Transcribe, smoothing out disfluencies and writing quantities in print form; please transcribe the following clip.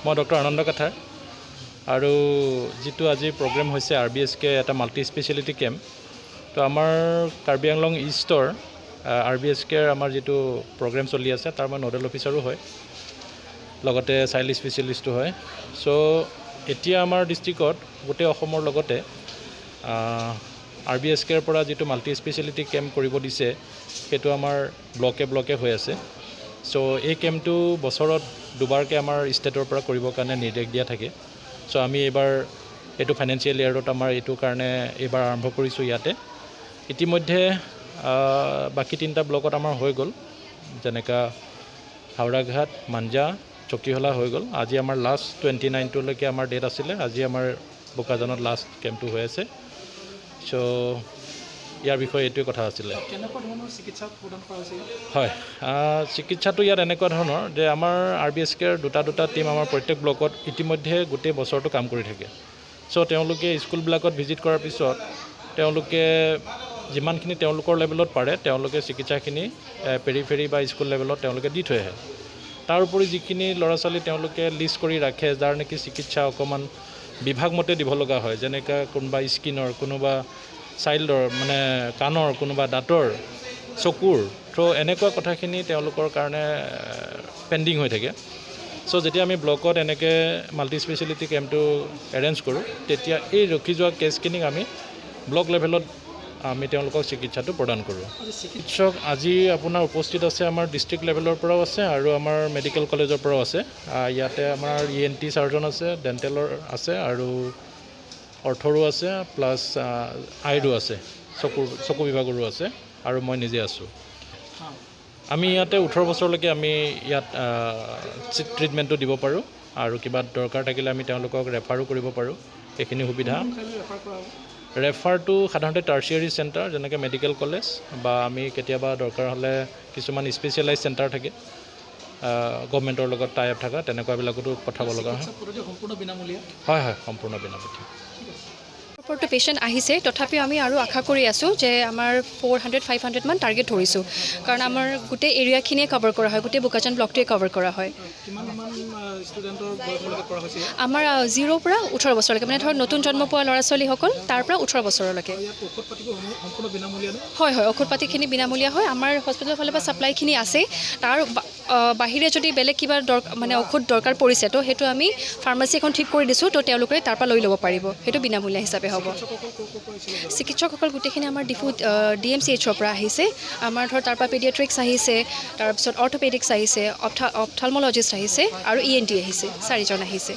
মই ডক্টৰ আনন্দ কাঠাৰ আৰু যিটো আজি প্ৰগ্ৰেম হৈছে RBSK এটা মাল্টি স্পেচিয়েলিটি কেম্প তো আমাৰ কাৰ্বি আংলং ইষ্টৰ RBSKৰ আমাৰ যিটো প্ৰগ্ৰেম চলি আছে তাৰ মই নডেল অফিচাৰো হয় লগতে চাইল্ড স্পেচিয়েলিষ্টো হয় চ' এতিয়া আমাৰ ডিষ্ট্ৰিক্টত গোটেই অসমৰ লগতে RBSKৰ পৰা যিটো মাল্টি স্পেচিয়েলিটি কেম্প কৰিব দিছে সেইটো আমাৰ ব্লকে হৈ আছে চ' এই কেম্পটো বছৰত দুবাৰকৈ আমাৰ ষ্টেটৰ পৰা কৰিবৰ কাৰণে নিৰ্দেশ দিয়া থাকে চ' আমি এইবাৰ এইটো ফাইনেন্সিয়েল ইয়েৰত আমাৰ এইটো কাৰণে এইবাৰ আৰম্ভ কৰিছোঁ ইয়াতে ইতিমধ্যে বাকী 3টা ব্লকত আমাৰ হৈ গ'ল যেনেকা হাওৰাঘাট মাঞ্জা চকীহলা হৈ গ'ল আজি আমাৰ লাষ্ট 29লৈকে আমাৰ ডেট আছিলে আজি আমাৰ বোকাজানত লাষ্ট কেম্পটো হৈ আছে চ' ইয়াৰ বিষয়ে এইটোৱে কথা আছিলে কেনেকুৱা ধৰণৰ চিকিৎসা প্ৰদান কৰা হৈছে হয় চিকিৎসাটো ইয়াত এনেকুৱা ধৰণৰ যে আমাৰ RBSKৰ দুটা টিম আমাৰ প্ৰত্যেক ব্লকত ইতিমধ্যে গোটেই বছৰটো কাম কৰি থাকে চ' তেওঁলোকে স্কুলবিলাকত ভিজিট কৰাৰ পিছত তেওঁলোকে যিমানখিনি তেওঁলোকৰ লেভেলত পাৰে তেওঁলোকে চিকিৎসাখিনি পেৰিফেৰি বা স্কুল লেভেলত তেওঁলোকে দি থৈ আহে তাৰ উপৰি যিখিনি ল'ৰা ছোৱালী তেওঁলোকে লিষ্ট কৰি ৰাখে যাৰ নেকি চিকিৎসা অকণমান বিভাগমতে দিব লগা হয় যেনেকৈ কোনোবা স্কিনৰ কোনোবা চাইল্ডৰ মানে কাণৰ কোনোবা দাঁতৰ চকুৰ ত' এনেকুৱা কথাখিনি তেওঁলোকৰ কাৰণে পেণ্ডিং হৈ থাকে চ' যেতিয়া আমি ব্লকত এনেকৈ মাল্টি স্পেচিয়েলিটি কেম্পটো এৰেঞ্জ কৰোঁ তেতিয়া এই ৰখি যোৱা কেছখিনিক আমি ব্লক লেভেলত আমি তেওঁলোকক চিকিৎসাটো প্ৰদান কৰোঁ চিকিৎসক আজি আপোনাৰ উপস্থিত আছে আমাৰ ডিষ্ট্ৰিক্ট লেভেলৰ পৰাও আছে আৰু আমাৰ মেডিকেল কলেজৰ পৰাও আছে ইয়াতে আমাৰ ENT চাৰ্জন আছে ডেণ্টেলৰ আছে আৰু অৰ্থৰো আছে প্লাছ আইৰো আছে চকু বিভাগৰো আছে আৰু মই নিজে আছোঁ আমি ইয়াতে 18 বছৰলৈকে আমি ইয়াত ট্ৰিটমেণ্টটো দিব পাৰোঁ আৰু কিবা দৰকাৰ থাকিলে আমি তেওঁলোকক ৰেফাৰো কৰিব পাৰোঁ এইখিনি সুবিধা ৰেফাৰটো সাধাৰণতে টাৰ্চিয়াৰী চেণ্টাৰ যেনেকৈ মেডিকেল কলেজ বা আমি কেতিয়াবা দৰকাৰ হ'লে কিছুমান স্পেচিয়েলাইজ চেণ্টাৰ থাকে গভৰ্ণমেণ্টৰ লগত টাই আপ থকা তেনেকুৱাবিলাকতো পঠাব লগা হয় হয় সম্পূৰ্ণ বিনামূলীয়া পেচেণ্ট আহিছে তথাপিও আমি আৰু আশা কৰি আছোঁ যে আমাৰ 400-500 মান টাৰ্গেট ধৰিছোঁ কাৰণ আমাৰ গোটেই এৰিয়াখিনিয়ে কভাৰ কৰা হয় গোটেই বোকাজান ব্লকটোৱে কভাৰ কৰা হয় আমাৰ 0 পৰা 18 বছৰলৈকে মানে ধৰক নতুন জন্ম পোৱা ল'ৰা ছোৱালীসকল তাৰ পৰা 18 বছৰলৈকে হয় ঔষধ পাতিখিনি বিনামূলীয়া হয় আমাৰ হস্পিটেলৰ ফালৰ পৰা ছাপ্লাইখিনি আছে তাৰ বাহিৰে যদি বেলেগ কিবা মানে ঔষধ দৰকাৰ পৰিছে তো সেইটো আমি ফাৰ্মাচী এখন ঠিক কৰি দিছোঁ তো তেওঁলোকে তাৰ পৰা লৈ ল'ব পাৰিব সেইটো বিনামূলীয়া হিচাপে হ'ব চিকিৎসকসকল গোটেইখিনি আমাৰ DMCHৰ পৰা আহিছে আমাৰ ধৰ তাৰ পৰা পেডিয়াট্ৰিক্স আহিছে তাৰপিছত অৰ্থপেডিক্স আহিছে অপথালমলজিষ্ট আহিছে আৰু ENT আহিছে 4জন আহিছে